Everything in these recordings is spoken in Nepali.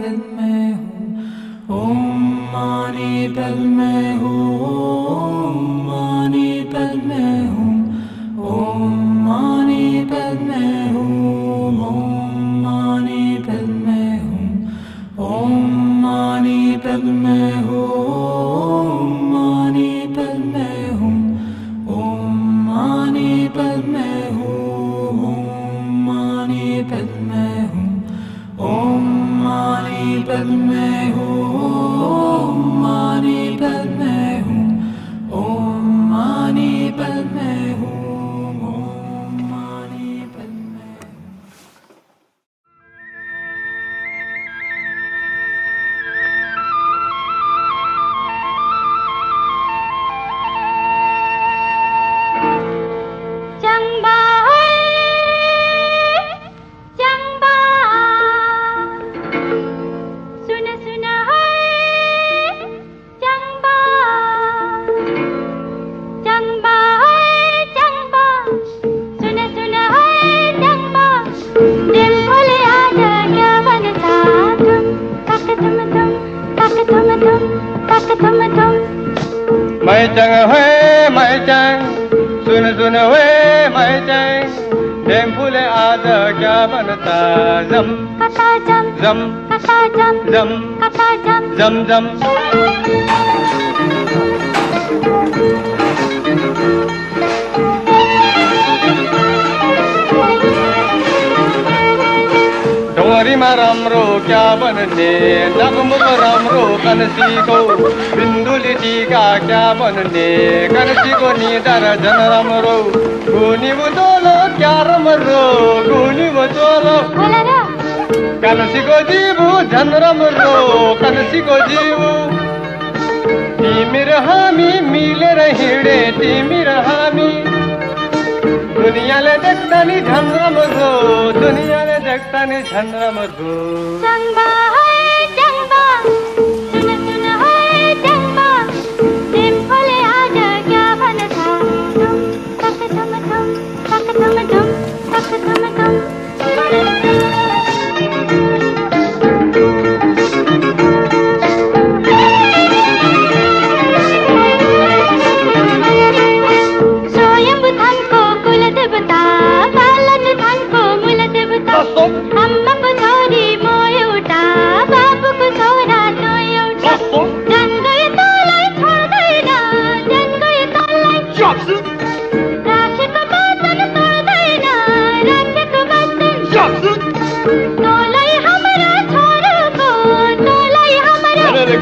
पद में हूँ, ओम मानी पद में हूँ, ओम मानी पद में हूँ, ओम मानी पद में हूँ, ओम मानी पद में हूँ, ओम मानी पद में हूँ, ओम मानी पद में हूँ, ओम मानी पद में हूँ, ओम मानी पद में हूँ, ओम मानी पद में हूँ, ओम मानी पद में हूँ, ओम मानी पद में हूँ, ओम मानी पद में हूँ। मैं चंग है मैं चंग सुन सुन हुए मैं चंग डेम फूले आज क्या बनता जम जम जम जम जम डोंगरीमा राम्रो क्या बन्ने नगमुग राम्रो कनसीको बिन्दुली टीका क्या बन्ने कनसीको निधार झन राम्रो गुनी बुझोलो क्या राम्रो गुनी बुझोलो कनसीको जीवु झन राम्रो कनसीको जीवु तिमी र हामी मिलेर हिँडे तिमी र हामी दुनियाले देख्दा नि झन् राम्रो दुनियाले देख्दा नि झन् राम्रो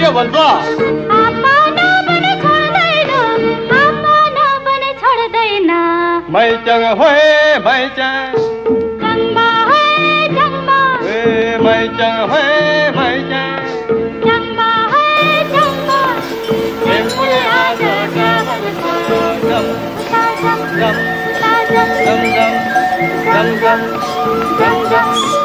के भन्छ मैं चंग होए मैं चंग मैं चंग होए मैं चंग फूले आज क्या बनता जम जम जम जम जम जम जम जम